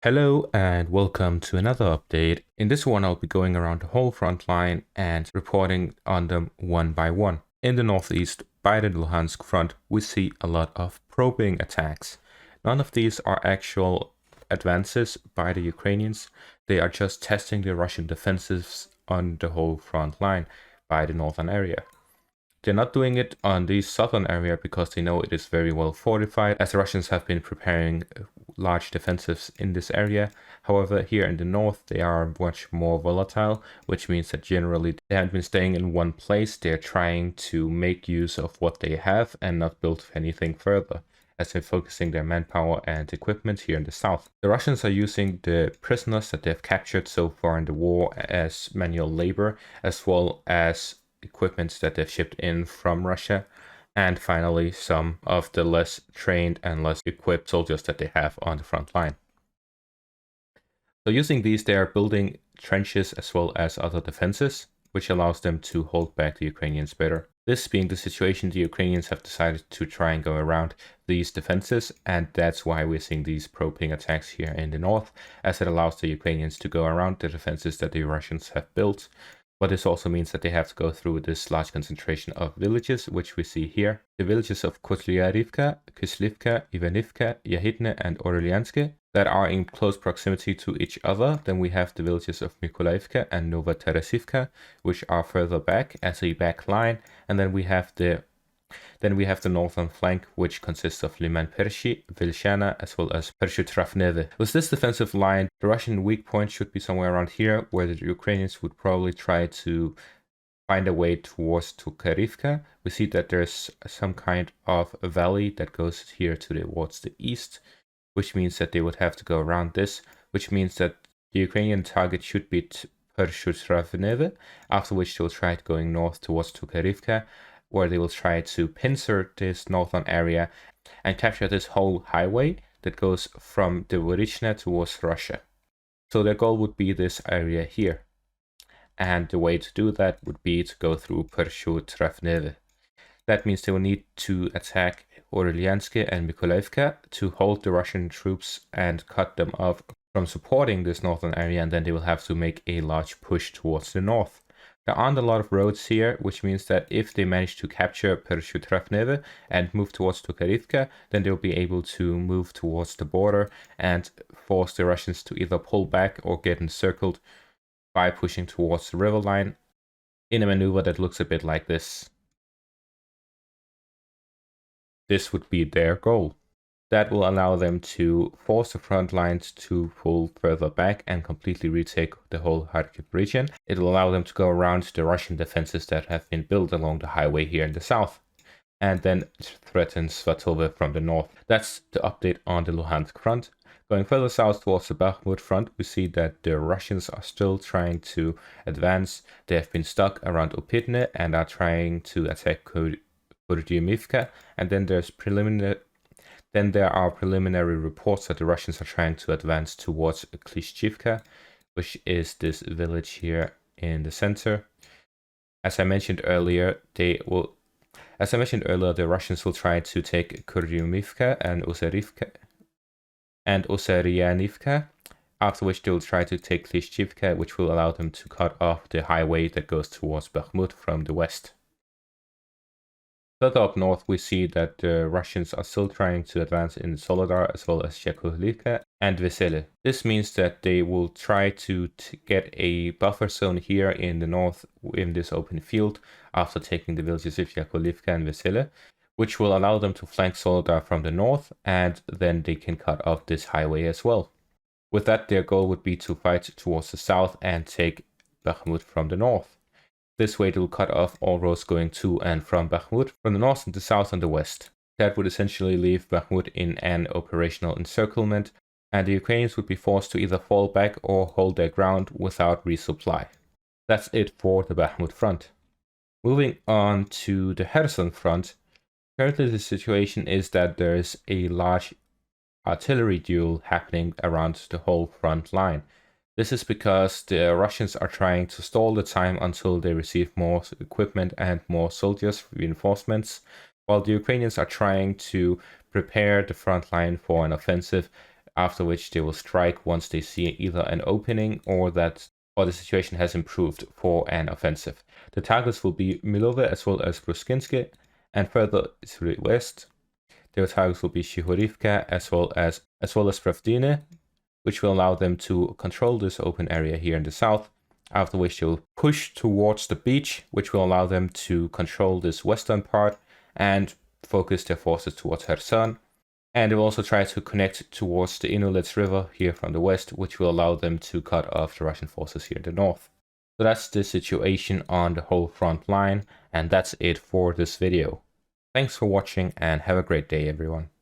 Hello and welcome to another update. In this one, I'll be going around the whole front line and reporting on them one by one. In the northeast, by the Luhansk front, we see a lot of probing attacks. None of these are actual advances by the Ukrainians. They are just testing the Russian defenses on the whole front line by the northern area. They're not doing it on the southern area because they know it is very well fortified, as the Russians have been preparing large defensives in this area. However, here in the north, they are much more volatile, which means that generally they haven't been staying in one place. They're trying to make use of what they have and not build anything further, as they're focusing their manpower and equipment here in the south. The Russians are using the prisoners that they've captured so far in the war as manual labor, as well as equipment that they've shipped in from Russia, and finally some of the less trained and less equipped soldiers that they have on the front line. So using these, they are building trenches as well as other defenses, which allows them to hold back the Ukrainians better. This being the situation, the Ukrainians have decided to try and go around these defenses, and that's why we're seeing these probing attacks here in the north, as it allows the Ukrainians to go around the defenses that the Russians have built. But this also means that they have to go through this large concentration of villages, which we see here. The villages of Kotlyarivka, Kislivka, Ivanivka, Yahidne, and Orelyanske that are in close proximity to each other. Then we have the villages of Mykolaiivka and Novotarasivka, which are further back as a back line. And then we have the northern flank, which consists of Liman Pershi, Vilshana, as well as Pershytravneve. With this defensive line, the Russian weak point should be somewhere around here, where the Ukrainians would probably try to find a way towards Tukharivka. We see that there's some kind of a valley that goes here towards the east, which means that they would have to go around this, which means that the Ukrainian target should be Pershytravneve, after which they'll try going north towards Tukharivka, where they will try to pincer this northern area and capture this whole highway that goes from the Vorichna towards Russia. So their goal would be this area here. And the way to do that would be to go through Pershytravneve. That means they will need to attack Orelyanske and Mykolaiivka to hold the Russian troops and cut them off from supporting this northern area, and then they will have to make a large push towards the north. There aren't a lot of roads here, which means that if they manage to capture Pershytravneve and move towards Tukharivka, then they'll be able to move towards the border and force the Russians to either pull back or get encircled by pushing towards the river line in a maneuver that looks a bit like this. This would be their goal. That will allow them to force the front lines to pull further back and completely retake the whole Kharkiv region. It will allow them to go around the Russian defenses that have been built along the highway here in the south, and then threaten Svatove from the north. That's the update on the Luhansk front. Going further south towards the Bakhmut front, we see that the Russians are still trying to advance. They have been stuck around Upitne and are trying to attack Kurdyumivka, and then there are preliminary reports that the Russians are trying to advance towards Klishchivka, which is this village here in the center. As I mentioned earlier, the Russians will try to take Kurdyumivka and Osaryanivka, after which they will try to take Klishchivka, which will allow them to cut off the highway that goes towards Bakhmut from the west. Further up north, we see that the Russians are still trying to advance in Soledar as well as Yakovlivka and Vesele. This means that they will try to get a buffer zone here in the north in this open field after taking the villages of Yakovlivka and Vesele, which will allow them to flank Soledar from the north, and then they can cut off this highway as well. With that, their goal would be to fight towards the south and take Bakhmut from the north. This way it will cut off all roads going to and from Bakhmut, from the north and the south and the west. That would essentially leave Bakhmut in an operational encirclement, and the Ukrainians would be forced to either fall back or hold their ground without resupply. That's it for the Bakhmut front. Moving on to the Kherson front, currently the situation is that there is a large artillery duel happening around the whole front line. This is because the Russians are trying to stall the time until they receive more equipment and more soldiers, reinforcements, while the Ukrainians are trying to prepare the front line for an offensive after which they will strike once they see either an opening or the situation has improved for an offensive. The targets will be Milove as well as Bruskinske, and further to the west, their targets will be Shihorivka as well as Pravdine, which will allow them to control this open area here in the south, after which they'll push towards the beach, which will allow them to control this western part and focus their forces towards Kherson. And they will also try to connect towards the Inulets River here from the west, which will allow them to cut off the Russian forces here in the north. So that's the situation on the whole front line, and that's it for this video. Thanks for watching and have a great day, everyone.